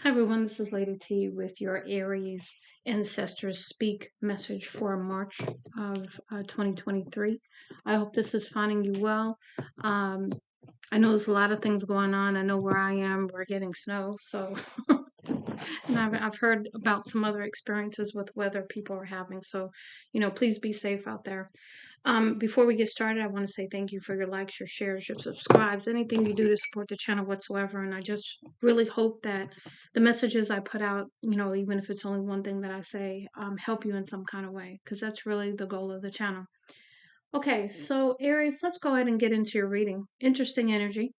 Hi everyone, this is Lady T with your Aries Ancestors Speak message for March of 2023. I hope this is finding you well. Um, I know there's a lot of things going on. I know where I am, we're getting snow, so and I've heard about some other experiences with weather people are having. So, please be safe out there. Before we get started, I want to say thank you for your likes, your shares, your subscribes, anything you do to support the channel whatsoever. And I just really hope that the messages I put out, even if it's only one thing that I say, help you in some kind of way, because that's really the goal of the channel. Okay, so Aries, let's go ahead and get into your reading. Interesting energy.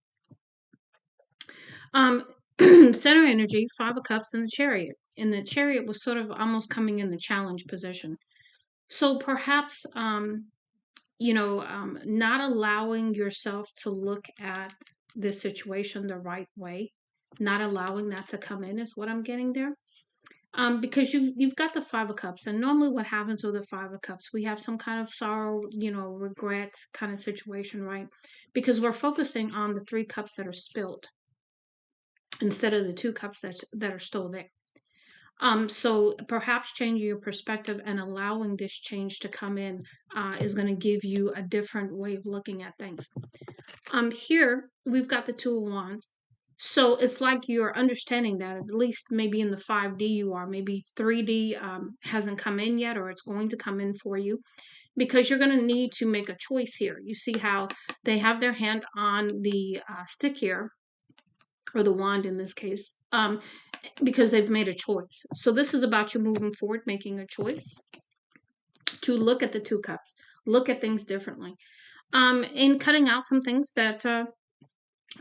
Um, Center energy, Five of Cups, and the Chariot. And the Chariot was sort of almost coming in the challenge position. So perhaps, not allowing yourself to look at this situation the right way, not allowing that to come in is what I'm getting there. Because you've got the Five of Cups, and normally what happens with the Five of Cups, we have some kind of sorrow, regret kind of situation, right? Because we're focusing on the Three Cups that are spilled instead of the Two Cups that are still there. So perhaps changing your perspective and allowing this change to come in is going to give you a different way of looking at things. Here we've got the Two of Wands. So it's like you're understanding that at least maybe in the 5D you are, maybe 3D hasn't come in yet, or it's going to come in for you, because you're going to need to make a choice here. You see how they have their hand on the stick here, or the wand in this case, because they've made a choice. So this is about you moving forward, making a choice to look at the Two Cups, look at things differently, and cutting out some things that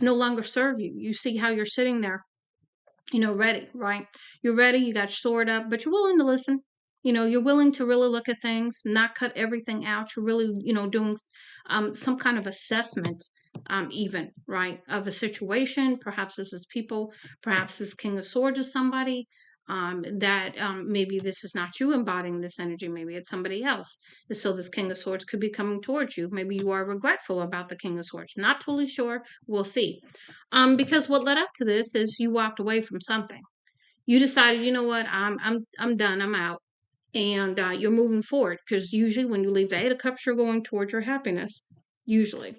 no longer serve you. You see how you're sitting there, ready, right? You're ready, you got your sword up, but you're willing to listen. You're willing to really look at things, not cut everything out. You're really, doing some kind of assessment, even, right, of a situation. Perhaps this is people, perhaps this King of Swords is somebody that maybe this is not you embodying this energy, maybe it's somebody else. So this King of Swords could be coming towards you. Maybe you are regretful about the King of Swords. Not totally sure. We'll see. Because what led up to this is you walked away from something. You decided, you know what, I'm done. I'm out, and you're moving forward. Because usually, when you leave the Eight of Cups, you're going towards your happiness. Usually.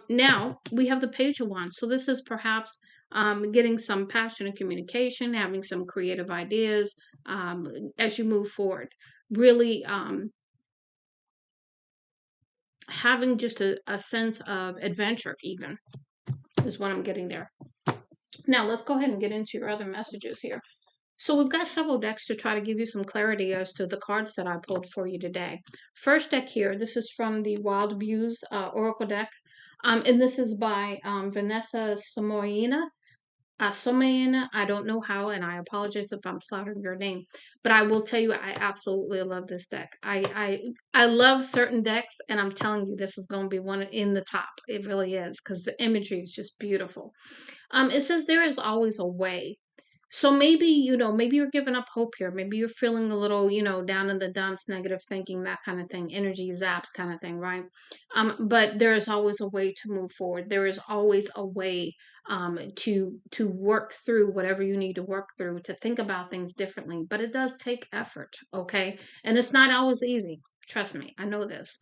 Now we have the Page of Wands. So this is perhaps getting some passionate communication, having some creative ideas as you move forward. Really having just a sense of adventure, even, is what I'm getting there. Now let's go ahead and get into your other messages here. So we've got several decks to try to give you some clarity as to the cards that I pulled for you today. First deck here, this is from the Wild Views Oracle deck. And this is by Vanessa Samoyina. Somayina, I don't know how, and I apologize if I'm slaughtering your name, but I will tell you, I absolutely love this deck. I love certain decks, and I'm telling you, this is going to be one in the top. It really is, because the imagery is just beautiful. It says there is always a way. So maybe, maybe you're giving up hope here. Maybe you're feeling a little, down in the dumps, negative thinking, that kind of thing, energy zapped kind of thing, right? But there is always a way to move forward. There is always a way to work through whatever you need to work through, to think about things differently. But it does take effort, okay? And it's not always easy. Trust me, I know this.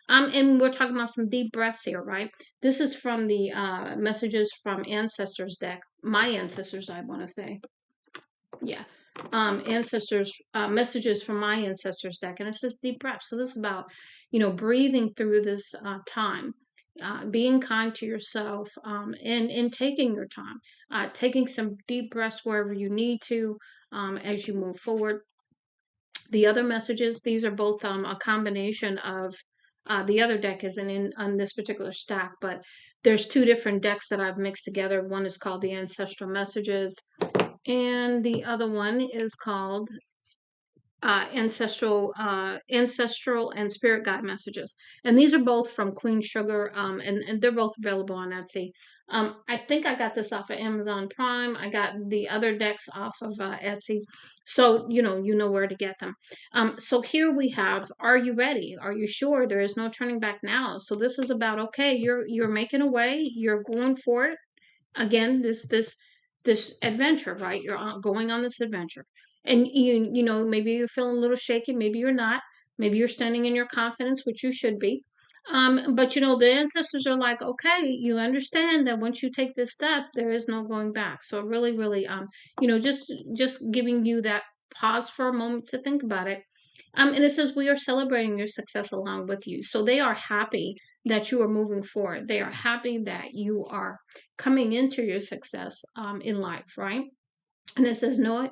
And we're talking about some deep breaths here, right? This is from the Messages from Ancestors deck. My ancestors, I want to say. Yeah. Ancestors, messages from my ancestors deck. And it says deep breath. So this is about, breathing through this time. Being kind to yourself, and taking your time, taking some deep breaths wherever you need to as you move forward. The other messages, these are both a combination of the other deck isn't in on this particular stack, but there's two different decks that I've mixed together. One is called the Ancestral Messages, and the other one is called ancestral and spirit guide messages. And these are both from Queen Sugar, and they're both available on Etsy. I think I got this off of Amazon Prime. I got the other decks off of Etsy, so you know where to get them. So here we have, are you ready? Are you sure? There is no turning back now. So this is about, okay, you're making a way, you're going for it. Again, this this adventure, right? You're going on this adventure. And you know, maybe you're feeling a little shaky, maybe you're not. Maybe you're standing in your confidence, which you should be. But you know, the ancestors are like, okay, you understand that once you take this step, there is no going back. So really, really, you know, just giving you that pause for a moment to think about it. And it says we are celebrating your success along with you. So they are happy that you are moving forward. They are happy that you are coming into your success in life, right? And it says, no,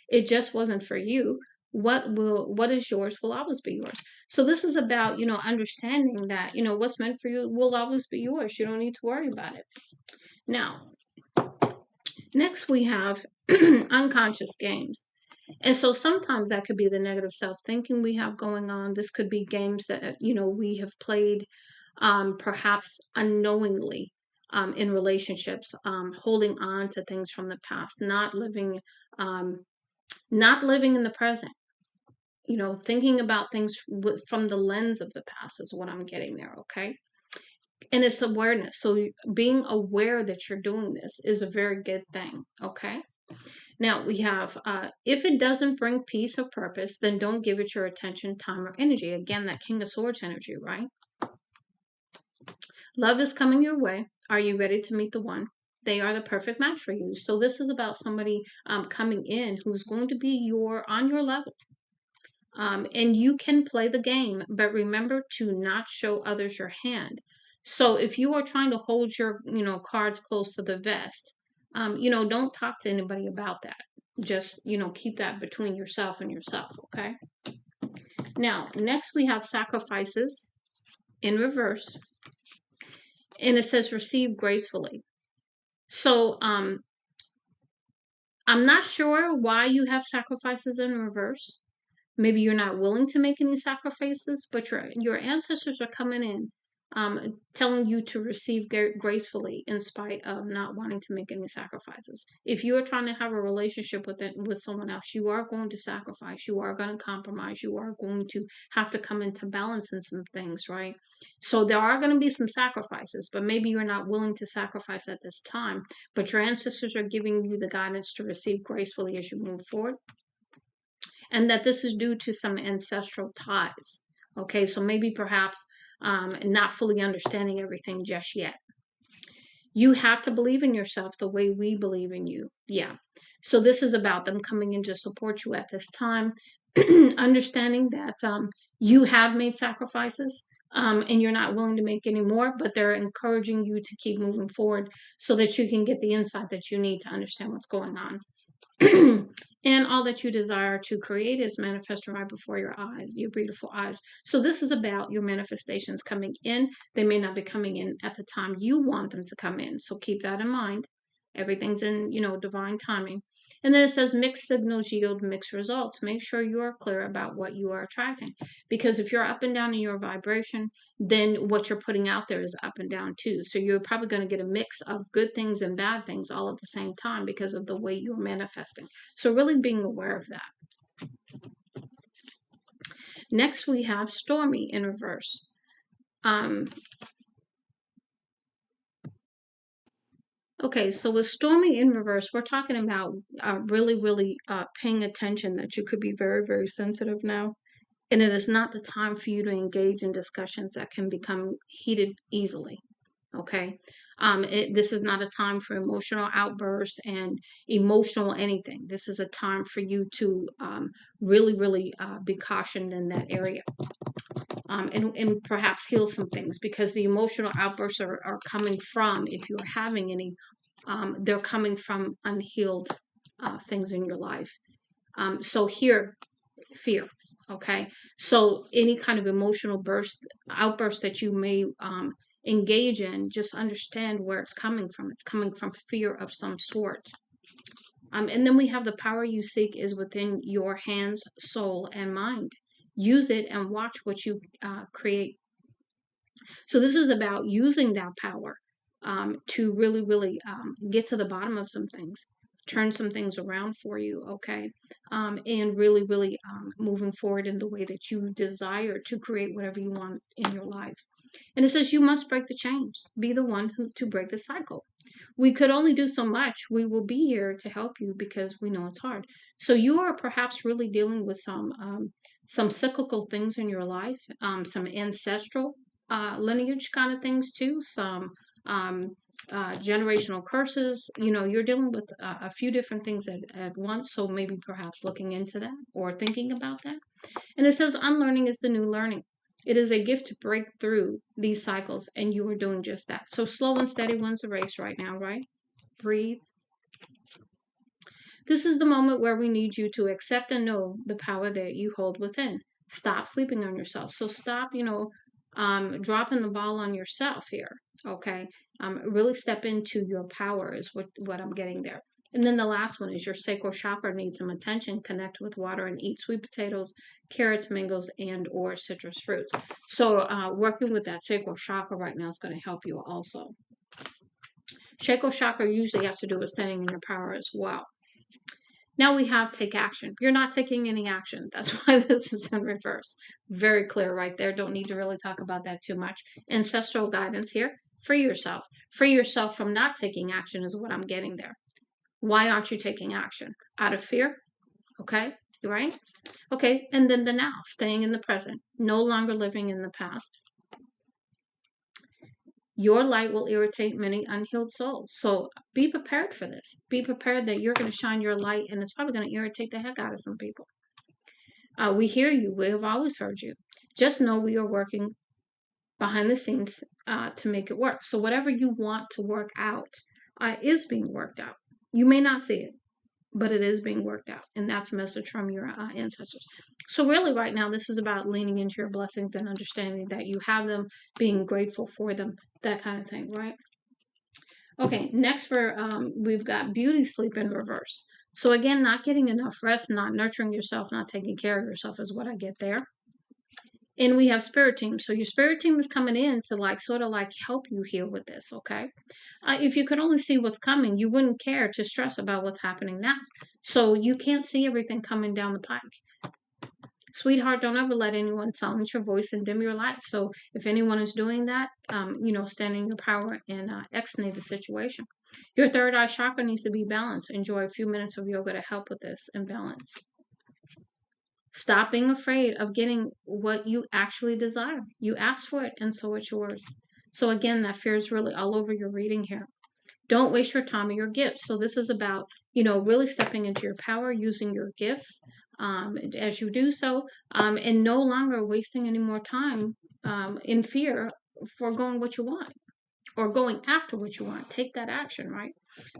it just wasn't for you. What is yours will always be yours. So this is about, you know, understanding that, you know, what's meant for you will always be yours. You don't need to worry about it. Now, next we have unconscious games. And so sometimes that could be the negative self-thinking we have going on. This could be games that, you know, we have played perhaps unknowingly in relationships, holding on to things from the past, um, not living in the present. You know, thinking about things from the lens of the past is what I'm getting there, okay? And it's awareness. So being aware that you're doing this is a very good thing, okay? Now we have, if it doesn't bring peace or purpose, then don't give it your attention, time, or energy. Again, that King of Swords energy, right? Love is coming your way. Are you ready to meet the one? They are the perfect match for you. So this is about somebody coming in who's going to be on your level. And you can play the game, but remember to not show others your hand. So if you are trying to hold your, you know, cards close to the vest, you know, don't talk to anybody about that. Just, you know, keep that between yourself and yourself, okay? Now, next we have sacrifices in reverse, and it says receive gracefully. So, I'm not sure why you have sacrifices in reverse. Maybe you're not willing to make any sacrifices, but your ancestors are coming in, telling you to receive gracefully in spite of not wanting to make any sacrifices. If you are trying to have a relationship with someone else, you are going to sacrifice. You are going to compromise. You are going to have to come into balance in some things, right? So there are going to be some sacrifices, but maybe you're not willing to sacrifice at this time. But your ancestors are giving you the guidance to receive gracefully as you move forward, and that this is due to some ancestral ties. Okay, so maybe perhaps not fully understanding everything just yet. You have to believe in yourself the way we believe in you. Yeah. So this is about them coming in to support you at this time, understanding that you have made sacrifices. And you're not willing to make any more, but they're encouraging you to keep moving forward so that you can get the insight that you need to understand what's going on. And all that you desire to create is manifesting right before your eyes, your beautiful eyes. So this is about your manifestations coming in. They may not be coming in at the time you want them to come in. So keep that in mind. Everything's in, you know, divine timing. And then it says mixed signals yield mixed results. Make sure you are clear about what you are attracting. Because if you're up and down in your vibration, then what you're putting out there is up and down too. So you're probably going to get a mix of good things and bad things all at the same time because of the way you're manifesting. So really being aware of that. Next, we have stormy in reverse. Okay, so with stormy in reverse, we're talking about really, really paying attention that you could be very, very sensitive now. And it is not the time for you to engage in discussions that can become heated easily. Okay. This is not a time for emotional outbursts and emotional anything. This is a time for you to really, really be cautioned in that area, and perhaps heal some things, because the emotional outbursts are coming from, if you're having any, they're coming from unhealed things in your life. So here, fear. Okay. So any kind of emotional outburst that you may engage in, just understand where it's coming from. It's coming from fear of some sort. And then we have the power you seek is within your hands, soul, and mind. Use it and watch what you create. So this is about using that power to really, really get to the bottom of some things, turn some things around for you, okay? And really, really moving forward in the way that you desire to create whatever you want in your life. And it says you must break the chains. Be the one to break the cycle. We could only do so much. We will be here to help you because we know it's hard. So you are perhaps really dealing with some cyclical things in your life, some ancestral lineage kind of things too, some um, generational curses. You know, you're dealing with a few different things at once. So maybe perhaps looking into that or thinking about that. And it says unlearning is the new learning. It is a gift to break through these cycles, and you are doing just that. So slow and steady wins the race right now, right? Breathe. This is the moment where we need you to accept and know the power that you hold within. Stop sleeping on yourself. So stop, dropping the ball on yourself here. Okay. Really step into your power is what I'm getting there. And then the last one is your sacral chakra needs some attention. Connect with water and eat sweet potatoes, carrots, mangoes, and or citrus fruits. So working with that sacral chakra right now is going to help you also. Sacral chakra usually has to do with standing in your power as well. Now we have take action. You're not taking any action. That's why this is in reverse. Very clear right there. Don't need to really talk about that too much. Ancestral guidance here. Free yourself. Free yourself from not taking action is what I'm getting there. Why aren't you taking action? Out of fear? Okay, right? Okay, and then the now, staying in the present. No longer living in the past. Your light will irritate many unhealed souls. So be prepared for this. Be prepared that you're going to shine your light and it's probably going to irritate the heck out of some people. We hear you. We have always heard you. Just know we are working behind the scenes to make it work. So whatever you want to work out is being worked out. You may not see it, but it is being worked out. And that's a message from your ancestors. So really right now, this is about leaning into your blessings and understanding that you have them, being grateful for them, that kind of thing, right? Okay, next we've got beauty sleep in reverse. So again, not getting enough rest, not nurturing yourself, not taking care of yourself is what I get there. And we have spirit team. So your spirit team is coming in to sort of help you heal with this, okay? If you could only see what's coming, you wouldn't care to stress about what's happening now. So you can't see everything coming down the pike. Sweetheart, don't ever let anyone silence your voice and dim your light. So if anyone is doing that, stand in your power and exnate the situation. Your third eye chakra needs to be balanced. Enjoy a few minutes of yoga to help with this imbalance. Stop being afraid of getting what you actually desire. You asked for it, and so it's yours. So again, that fear is really all over your reading here. Don't waste your time or your gifts. So this is about, really stepping into your power, using your gifts as you do so, and no longer wasting any more time in fear for going what you want or going after what you want. Take that action, right?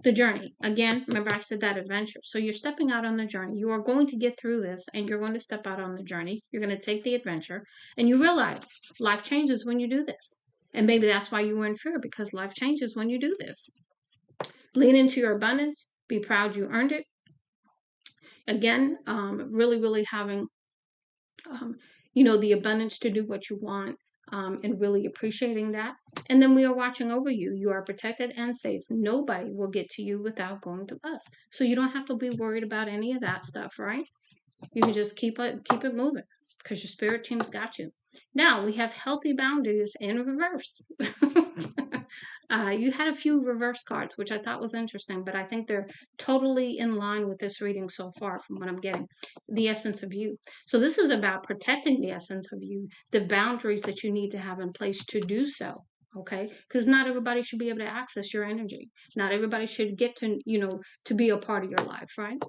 The journey. Again, remember I said that adventure. So you're stepping out on the journey. You are going to get through this and you're going to step out on the journey. You're going to take the adventure and you realize life changes when you do this. And maybe that's why you were in fear, because life changes when you do this. Lean into your abundance. Be proud you earned it. Again, really, really having, the abundance to do what you want. And really appreciating that. And then we are watching over you. You are protected and safe. Nobody will get to you without going to us. So you don't have to be worried about any of that stuff, right? You can just keep it moving because your spirit team's got you. Now we have healthy boundaries in reverse. You had a few reverse cards, which I thought was interesting, but I think they're totally in line with this reading so far from what I'm getting. The essence of you. So this is about protecting the essence of you, the boundaries that you need to have in place to do so. Okay, because not everybody should be able to access your energy. Not everybody should get to, to be a part of your life, right?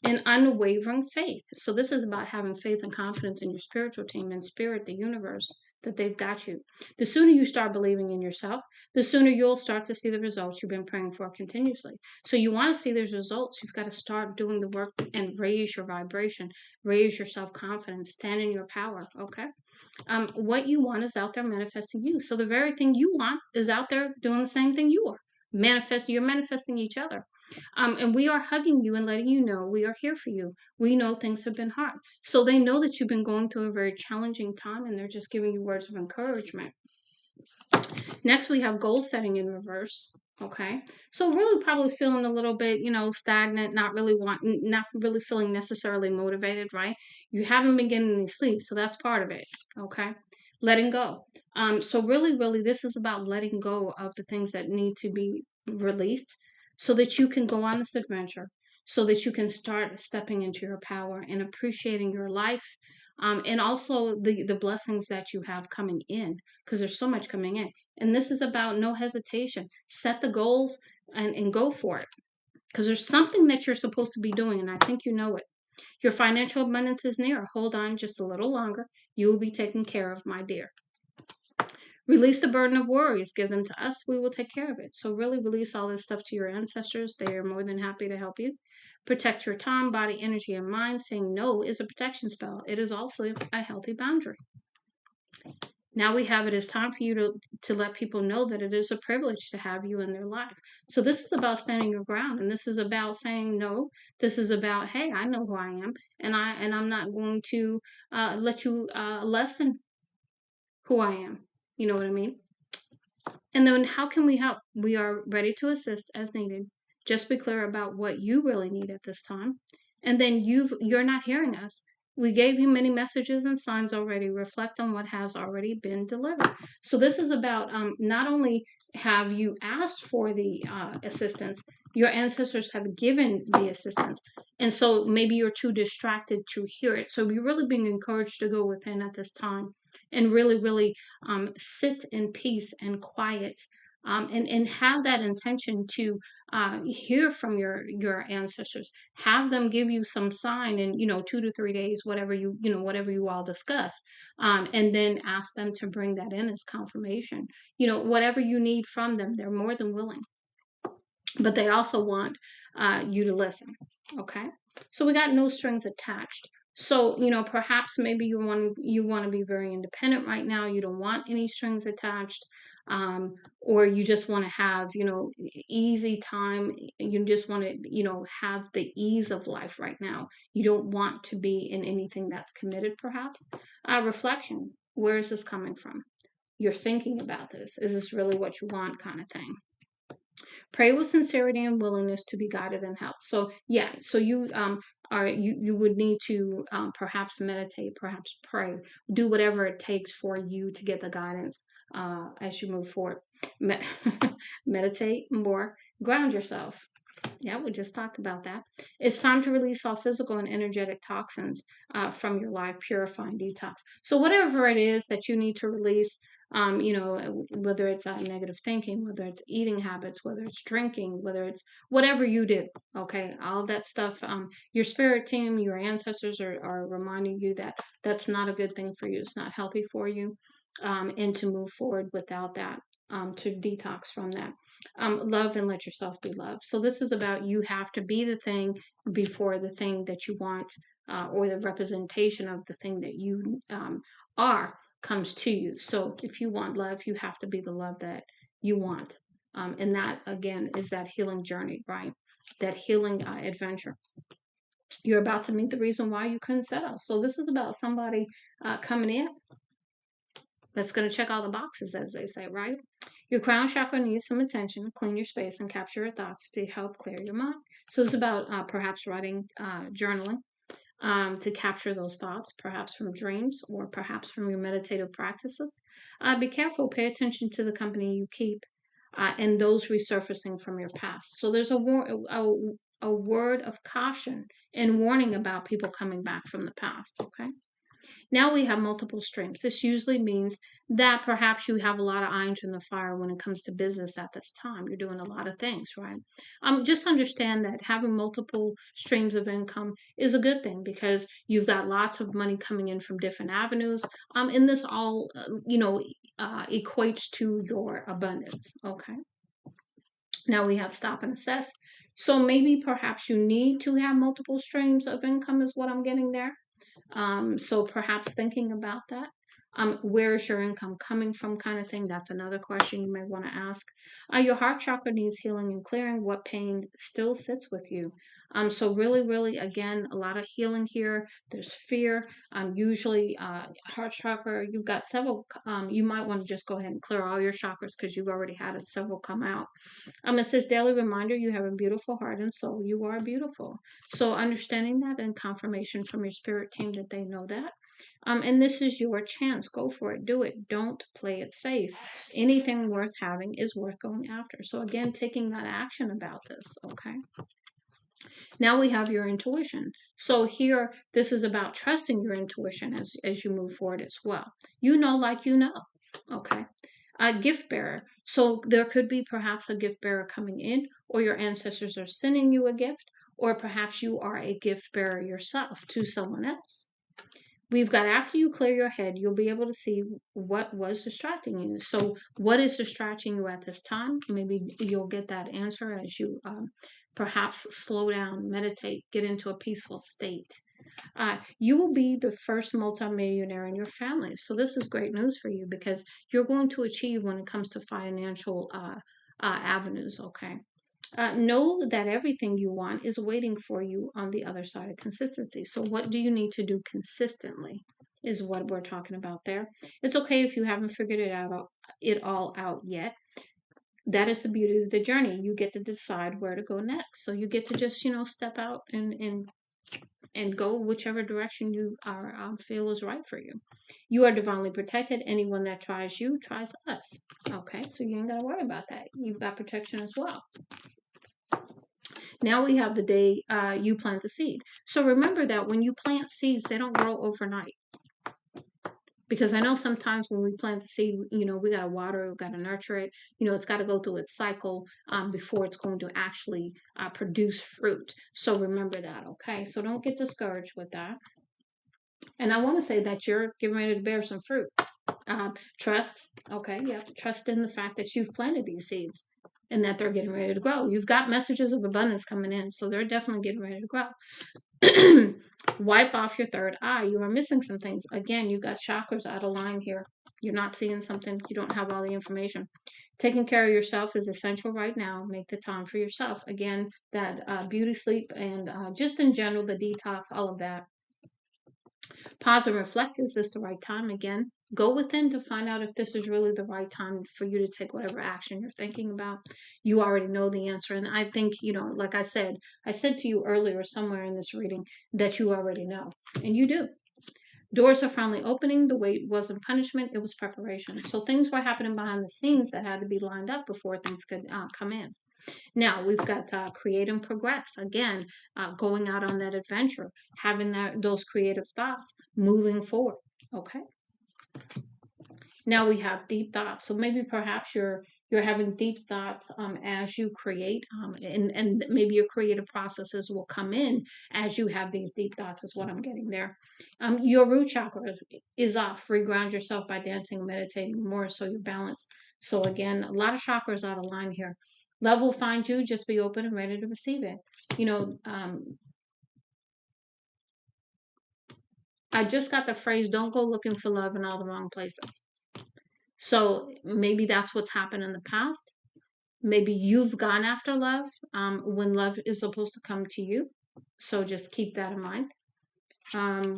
And unwavering faith. So this is about having faith and confidence in your spiritual team and spirit, the universe, that they've got you. The sooner you start believing in yourself, the sooner you'll start to see the results you've been praying for continuously. So you want to see those results, you've got to start doing the work and raise your vibration, raise your self-confidence, stand in your power, okay? What you want is out there manifesting you. So the very thing you want is out there doing the same thing you are. You're manifesting each other. And we are hugging you and letting you know we are here for you. We know things have been hard. So they know that you've been going through a very challenging time and they're just giving you words of encouragement. Next, we have goal setting in reverse. Okay. So really probably feeling a little bit, stagnant, not really feeling necessarily motivated, right? You haven't been getting any sleep. So that's part of it. Okay. Letting go. So really, this is about letting go of the things that need to be released so that you can go on this adventure, so that you can start stepping into your power and appreciating your life, and also the blessings that you have coming in, because there's so much coming in. And this is about no hesitation. Set the goals and go for it, because there's something that you're supposed to be doing, and I think you know it. Your financial abundance is near. Hold on just a little longer. You will be taken care of, my dear. Release the burden of worries. Give them to us. We will take care of it. So really release all this stuff to your ancestors. They are more than happy to help you. Protect your time, body, energy, and mind. Saying no is a protection spell. It is also a healthy boundary. Now we have it as time for you to let people know that it is a privilege to have you in their life. So this is about standing your ground, and this is about saying no. This is about, hey, I know who I am, and I'm not going to let you lessen who I am. You know what I mean? And then how can we help? We are ready to assist as needed. Just be clear about what you really need at this time. And then you're not hearing us. We gave you many messages and signs already. Reflect on what has already been delivered. So this is about not only have you asked for the assistance, your ancestors have given the assistance. And so maybe you're too distracted to hear it. So you're really being encouraged to go within at this time and really, really sit in peace and quiet, and have that intention to hear from your ancestors. Have them give you some sign in 2 to 3 days, whatever whatever you all discuss, and then ask them to bring that in as confirmation. Whatever you need from them, they're more than willing, but they also want you to listen. Okay, so we got no strings attached. So perhaps maybe you want to be very independent right now. You don't want any strings attached, or you just want to have easy time. You just want to have the ease of life right now. You don't want to be in anything that's committed. Perhaps reflection. Where is this coming from? You're thinking about this. Is this really what you want, kind of thing? Pray with sincerity and willingness to be guided and helped. So yeah, so you would need to perhaps meditate, perhaps pray, do whatever it takes for you to get the guidance as you move forward. Me- Meditate more, ground yourself. Yeah, we just talked about that. It's time to release all physical and energetic toxins from your life, purifying detox. So whatever it is that you need to release, whether it's negative thinking, whether it's eating habits, whether it's drinking, whether it's whatever you do, okay, all that stuff, your spirit team, your ancestors are reminding you that that's not a good thing for you. It's not healthy for you, and to move forward without that, to detox from that. Love and let yourself be loved. So this is about you have to be the thing before the thing that you want, or the representation of the thing that you are comes to you. So if you want love, you have to be the love that you want. And that, again, is that healing journey, right? That healing adventure. You're about to meet the reason why you couldn't settle. So this is about somebody coming in that's going to check all the boxes, as they say, right? Your crown chakra needs some attention. Clean your space and capture your thoughts to help clear your mind. So it's about perhaps writing, journaling, to capture those thoughts, perhaps from dreams or perhaps from your meditative practices. Be careful. Pay attention to the company you keep, and those resurfacing from your past. So there's a word of caution and warning about people coming back from the past. Okay. Now we have multiple streams. This usually means that perhaps you have a lot of irons in the fire when it comes to business at this time. You're doing a lot of things, right? Just understand that having multiple streams of income is a good thing, because you've got lots of money coming in from different avenues. And this all, equates to your abundance. Okay. Now we have stop and assess. So maybe perhaps you need to have multiple streams of income, is what I'm getting there. So perhaps thinking about that. Where is your income coming from, kind of thing? That's another question you may want to ask. Your heart chakra needs healing and clearing. What pain still sits with you? So really, really, again, a lot of healing here. There's fear. Usually, heart chakra, you've got several. You might want to just go ahead and clear all your chakras, because you've already had several come out. It says daily reminder, you have a beautiful heart and soul. You are beautiful. So understanding that and confirmation from your spirit team that they know that. And this is your chance. Go for it. Do it. Don't play it safe. Anything worth having is worth going after. So again, taking that action about this, okay? Now we have your intuition. So here, this is about trusting your intuition as you move forward as well. You know, like you know, okay? A gift bearer. So there could be perhaps a gift bearer coming in, or your ancestors are sending you a gift, or perhaps you are a gift bearer yourself to someone else. We've got, after you clear your head, you'll be able to see what was distracting you. So what is distracting you at this time? Maybe you'll get that answer as you perhaps slow down, meditate, get into a peaceful state. You will be the first multimillionaire in your family. So this is great news for you because you're going to achieve when it comes to financial avenues, okay? Know that everything you want is waiting for you on the other side of consistency. So, what do you need to do consistently? Is what we're talking about there. It's okay if you haven't figured it all out yet. That is the beauty of the journey. You get to decide where to go next. So you get to just step out and go whichever direction you are feel is right for you. You are divinely protected. Anyone that tries you tries us. Okay, so you ain't gotta worry about that. You've got protection as well. Now we have the day you plant the seed. So remember that when you plant seeds, they don't grow overnight. Because I know sometimes when we plant the seed, we got to water it, we got to nurture it. It's got to go through its cycle before it's going to actually produce fruit. So remember that, okay? So don't get discouraged with that. And I want to say that you're getting ready to bear some fruit. Trust, okay, yeah, trust in the fact that you've planted these seeds and that they're getting ready to grow. You've got messages of abundance coming in, so they're definitely getting ready to grow. Wipe off your third eye. You are missing some things. Again, you've got chakras out of line here. You're not seeing something. You don't have all the information. Taking care of yourself is essential right now. Make the time for yourself. Again, that beauty sleep and just in general, the detox, all of that. Pause and reflect. Is this the right time? Again, go within to find out if this is really the right time for you to take whatever action you're thinking about. You already know the answer. And I think, like I said to you earlier somewhere in this reading that you already know. And you do. Doors are finally opening. The wait wasn't punishment, it was preparation. So things were happening behind the scenes that had to be lined up before things could come in. Now we've got create and progress. Again, going out on that adventure, having those creative thoughts, moving forward. Okay. Now we have deep thoughts. So maybe perhaps you're having deep thoughts as you create, and maybe your creative processes will come in as you have these deep thoughts. Is what I'm getting there. Your root chakra is off. Reground yourself by dancing and meditating more, so you're balanced. So again, a lot of chakras out of line here. Love will find you. Just be open and ready to receive it. I just got the phrase, don't go looking for love in all the wrong places. So maybe that's what's happened in the past. Maybe you've gone after love when love is supposed to come to you. So just keep that in mind.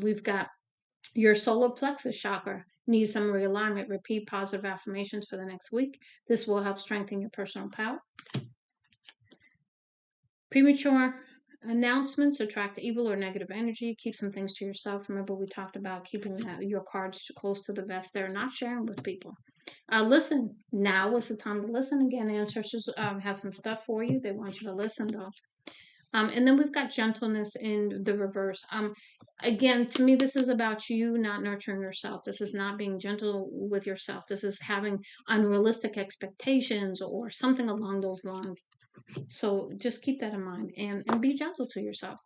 We've got your solar plexus chakra needs some realignment. Repeat positive affirmations for the next week. This will help strengthen your personal power. Premature announcements attract evil or negative energy. Keep some things to yourself. Remember, we talked about keeping your cards close to the vest there, not sharing with people. Listen. Now is the time to listen. Again, the ancestors have some stuff for you. They want you to listen, though. And then we've got gentleness in the reverse. Again, to me, this is about you not nurturing yourself. This is not being gentle with yourself. This is having unrealistic expectations or something along those lines. So just keep that in mind and be gentle to yourself.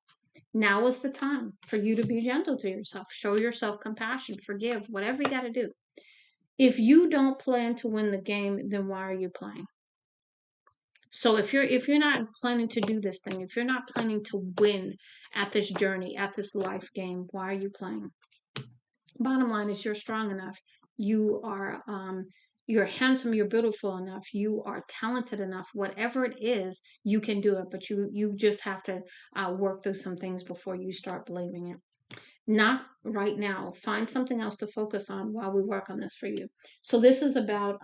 Now is the time for you to be gentle to yourself. Show yourself compassion, forgive, whatever you got to do. If you don't plan to win the game, then why are you playing? So if you're not planning to do this thing, if you're not planning to win at this journey, at this life game, why are you playing? Bottom line is you're strong enough. You're handsome, you're beautiful enough, you are talented enough. Whatever it is, you can do it, but you just have to work through some things before you start believing it. Not right now. Find something else to focus on while we work on this for you. So this is about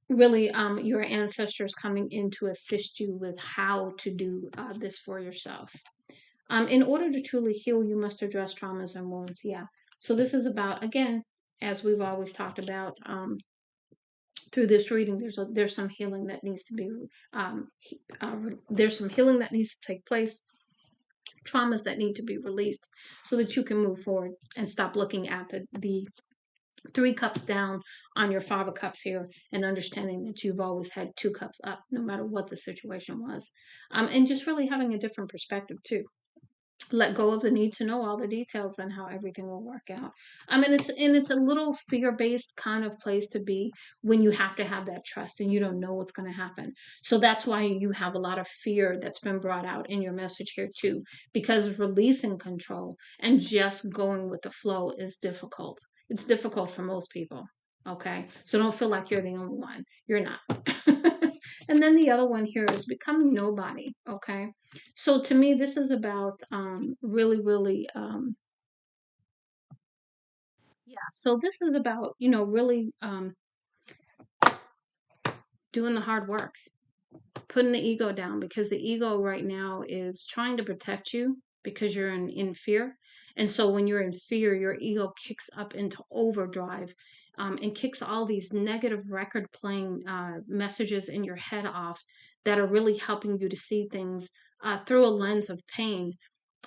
really your ancestors coming in to assist you with how to do this for yourself. In order to truly heal, you must address traumas and wounds. Yeah. So this is about, again, as we've always talked about, through this reading, there's some healing that needs to be um, there's some healing that needs to take place, traumas that need to be released, so that you can move forward and stop looking at the 3 cups down on your 5 of cups here, and understanding that you've always had 2 cups up, no matter what the situation was, and just really having a different perspective too. Let go of the need to know all the details and how everything will work out. I mean, it's a little fear-based kind of place to be when you have to have that trust and you don't know what's going to happen. So that's why you have a lot of fear that's been brought out in your message here too, because releasing control and just going with the flow is difficult. It's difficult for most people. Okay, so don't feel like you're the only one. You're not. And then the other one here is becoming nobody. Okay, so to me, this is about really, really, yeah. So this is about, really doing the hard work, putting the ego down, because the ego right now is trying to protect you because you're in fear. And so when you're in fear, your ego kicks up into overdrive, and kicks all these negative record playing messages in your head off that are really helping you to see things through a lens of pain.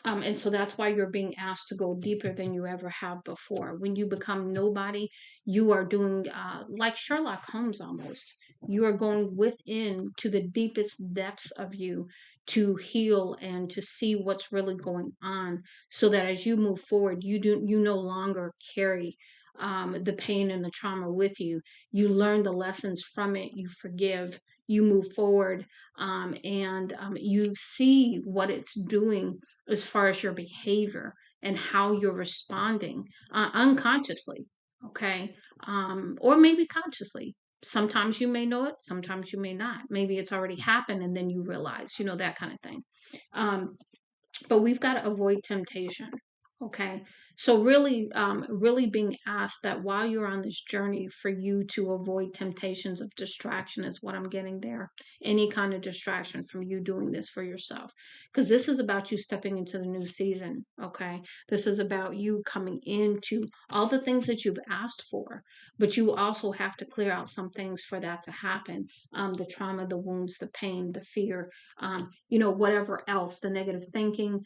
And so that's why you're being asked to go deeper than you ever have before. When you become nobody, you are doing like Sherlock Holmes almost. You are going within to the deepest depths of you to heal and to see what's really going on, so that as you move forward, you no longer carry the pain and the trauma with you. You learn the lessons from it. You forgive. You move forward, and you see what it's doing as far as your behavior and how you're responding unconsciously, okay? Or maybe consciously. Sometimes you may know it, sometimes you may not. Maybe it's already happened and then you realize, that kind of thing. Um, but we've got to avoid temptation. Okay, so really being asked that while you're on this journey, for you to avoid temptations of distraction is what I'm getting there. Any kind of distraction from you doing this for yourself, because this is about you stepping into the new season. Okay, this is about you coming into all the things that you've asked for, but you also have to clear out some things for that to happen. The trauma, the wounds, the pain, the fear, whatever else, the negative thinking,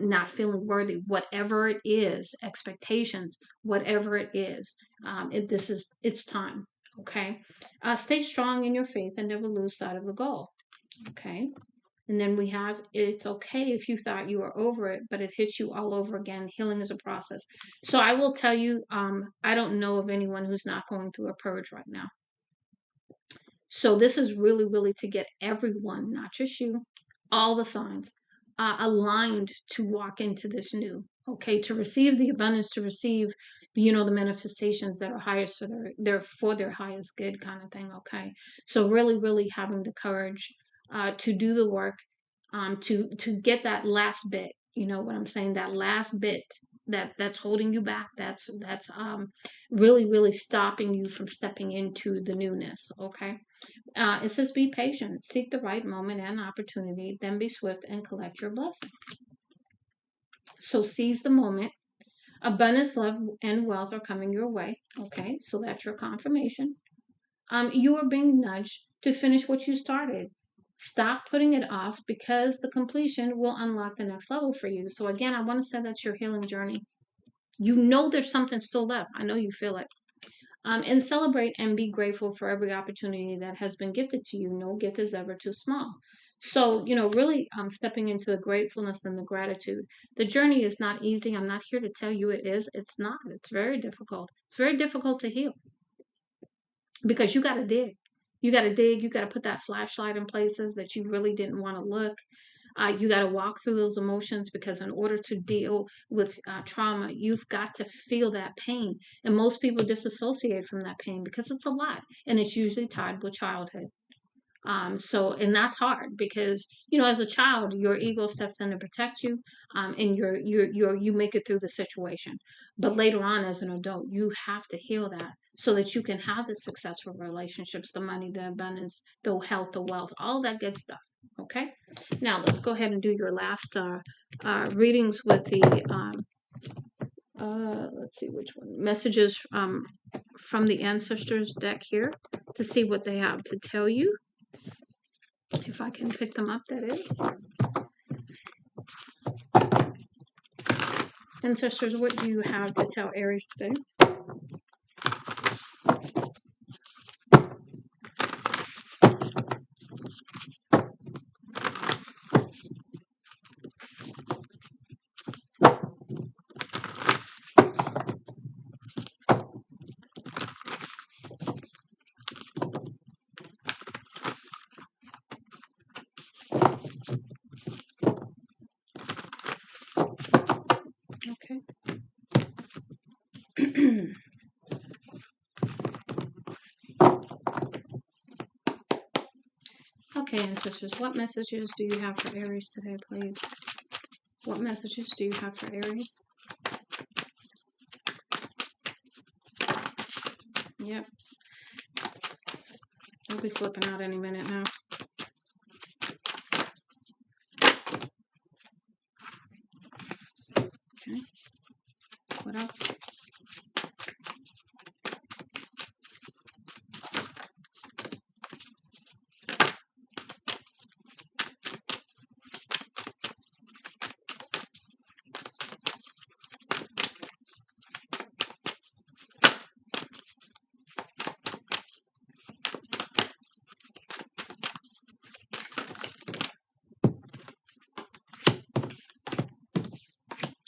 not feeling worthy, whatever it is, expectations, whatever it is, it's time. Okay, stay strong in your faith and never lose sight of the goal. Okay, and then we have, it's okay if you thought you were over it, but it hits you all over again. Healing is a process. So I will tell you, I don't know of anyone who's not going through a purge right now. So this is really, really to get everyone, not just you, all the signs aligned to walk into this new, okay, to receive the abundance, to receive, the manifestations that are highest for their highest good kind of thing, okay. So really, really having the courage to do the work, to get that last bit, you know what I'm saying, that last bit that's holding you back, that's really, really stopping you from stepping into the newness, okay. It says, be patient, seek the right moment and opportunity, then be swift and collect your blessings. So seize the moment. Abundance, love, and wealth are coming your way. Okay, so that's your confirmation. You are being nudged to finish what you started. Stop putting it off, because the completion will unlock the next level for you. So again, I want to say that's your healing journey. You know there's something still left. I know you feel it. And celebrate and be grateful for every opportunity that has been gifted to you. No gift is ever too small. So, really stepping into the gratefulness and the gratitude. The journey is not easy. I'm not here to tell you it is. It's not. It's very difficult. It's very difficult to heal, because you got to dig. You got to dig. You got to put that flashlight in places that you really didn't want to look. You got to walk through those emotions, because in order to deal with trauma, you've got to feel that pain. And most people disassociate from that pain because it's a lot, and it's usually tied with childhood. And that's hard, because as a child, your ego steps in to protect you, and you make it through the situation. But later on, as an adult, you have to heal that, so that you can have the successful relationships, the money, the abundance, the health, the wealth, all that good stuff. Okay. Now let's go ahead and do your last readings with the let's see which one, messages from the ancestors deck here, to see what they have to tell you. If I can pick them up, that is. Ancestors, what do you have to tell Aries today? Okay. Okay, ancestors, what messages do you have for Aries today, please? What messages do you have for Aries? Yep. They'll be flipping out any minute now. Okay. What else?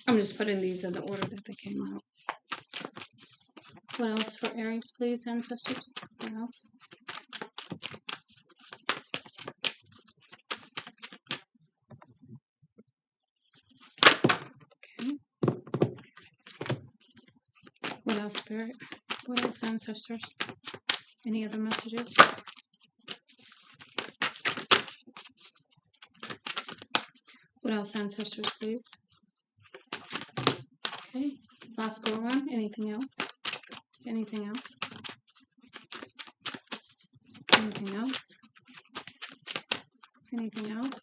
I'm just putting these in the order that they came out. What else for Aries, please, ancestors? What else? Okay. What else, Spirit? What else, ancestors? Any other messages? What else, ancestors, please? Okay. Last go around. Anything else? Anything else? Anything else? Anything else?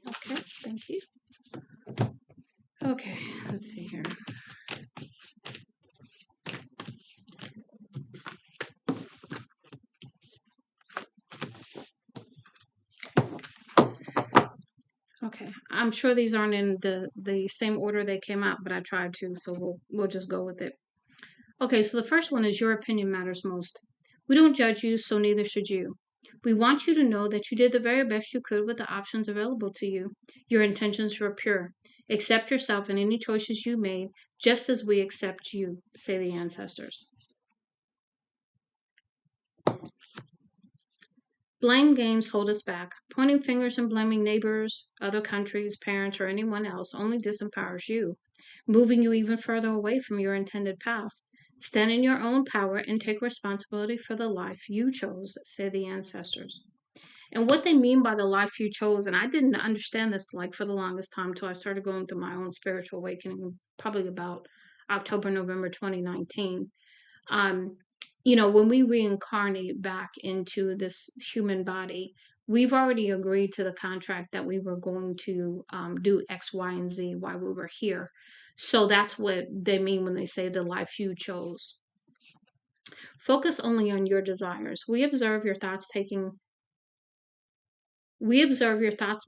Okay, thank you. Okay, let's see here. Okay, I'm sure these aren't in the same order they came out, but I tried to, so we'll just go with it. Okay, so the first one is your opinion matters most. We don't judge you, so neither should you. We want you to know that you did the very best you could with the options available to you. Your intentions were pure. Accept yourself and any choices you made, just as we accept you, say the ancestors. Blame games hold us back. Pointing fingers and blaming neighbors, other countries, parents, or anyone else only disempowers you, moving you even further away from your intended path. Stand in your own power and take responsibility for the life you chose, say the ancestors. And what they mean by the life you chose, and I didn't understand this like for the longest time until I started going through my own spiritual awakening, probably about October, November 2019. um, when we reincarnate back into this human body, we've already agreed to the contract that we were going to do X, Y, and Z while we were here. So that's what they mean when they say the life you chose. Focus only on your desires. We observe your thoughts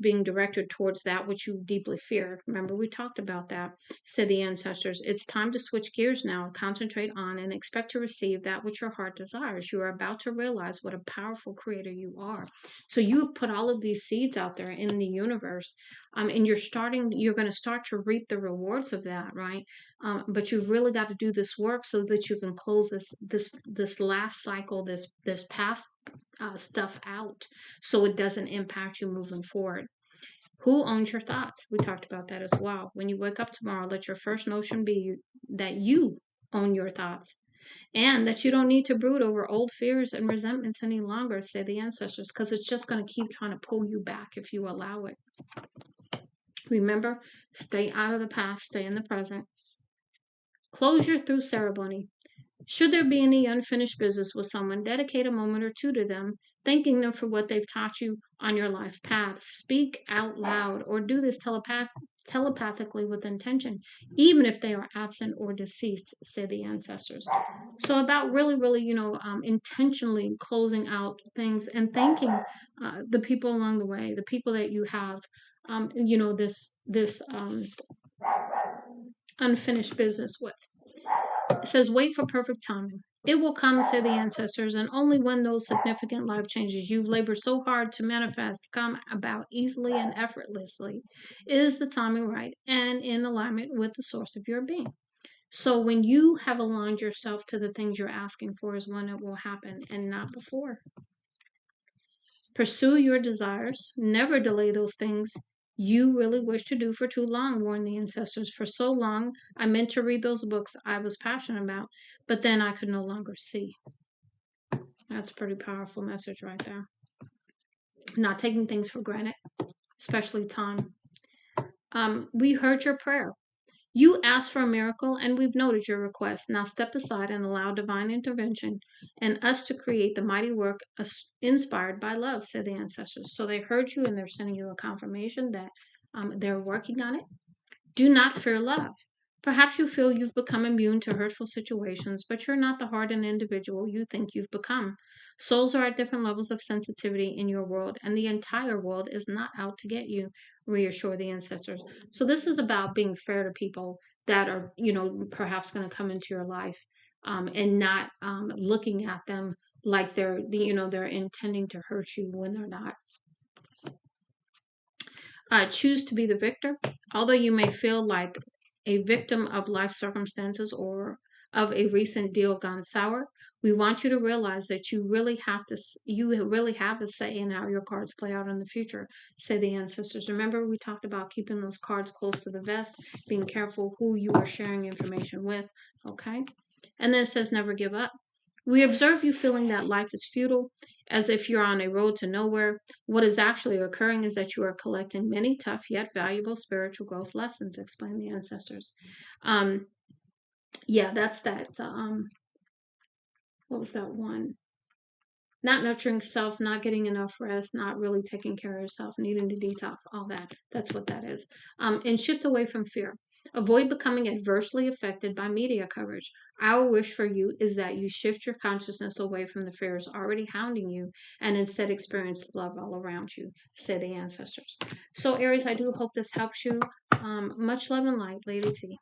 being directed towards that which you deeply fear. Remember, we talked about that, said the ancestors. It's time to switch gears now, concentrate on and expect to receive that which your heart desires. You are about to realize what a powerful creator you are. So you've put all of these seeds out there in the universe, and you're going to start to reap the rewards of that, right? But you've really got to do this work so that you can close this last cycle, this past stuff out, so it doesn't impact you moving forward. Who owns your thoughts? We talked about that as well. When you wake up tomorrow, let your first notion be that you own your thoughts. And that you don't need to brood over old fears and resentments any longer, say the ancestors, because it's just going to keep trying to pull you back if you allow it. Remember, stay out of the past, stay in the present. Closure through ceremony. Should there be any unfinished business with someone, dedicate a moment or two to them, thanking them for what they've taught you on your life path. Speak out loud or do this telepathically with intention, even if they are absent or deceased, say the ancestors. So about really, really, intentionally closing out things and thanking the people along the way, the people that you have, this unfinished business with. It says, wait for perfect timing. It will come, say the ancestors, and only when those significant life changes you've labored so hard to manifest come about easily and effortlessly is the timing right and in alignment with the source of your being. So when you have aligned yourself to the things you're asking for is when it will happen and not before. Pursue your desires. Never delay those things you really wish to do for too long, warned the ancestors. For so long, I meant to read those books I was passionate about, but then I could no longer see. That's a pretty powerful message right there. Not taking things for granted, especially time. We heard your prayer. You asked for a miracle, and we've noted your request. Now step aside and allow divine intervention and us to create the mighty work inspired by love, said the ancestors. So they heard you, and they're sending you a confirmation that they're working on it. Do not fear love. Perhaps you feel you've become immune to hurtful situations, but you're not the hardened individual you think you've become. Souls are at different levels of sensitivity in your world, and the entire world is not out to get you, reassure the ancestors. So, this is about being fair to people that are, perhaps going to come into your life and not looking at them like they're intending to hurt you when they're not. Choose to be the victor. Although you may feel like a victim of life circumstances or of a recent deal gone sour, we want you to realize that you really have a say in how your cards play out in the future, say the ancestors. Remember, we talked about keeping those cards close to the vest, being careful who you are sharing information with, okay? And then it says never give up. We observe you feeling that life is futile, as if you're on a road to nowhere. What is actually occurring is that you are collecting many tough yet valuable spiritual growth lessons, explain the ancestors. Um, yeah, that's that. What was that one? Not nurturing self, not getting enough rest, not really taking care of yourself, needing to detox, all that. That's what that is. And shift away from fear. Avoid becoming adversely affected by media coverage. Our wish for you is that you shift your consciousness away from the fears already hounding you and instead experience love all around you, say the ancestors. So, Aries, I do hope this helps you. Much love and light, Lady T.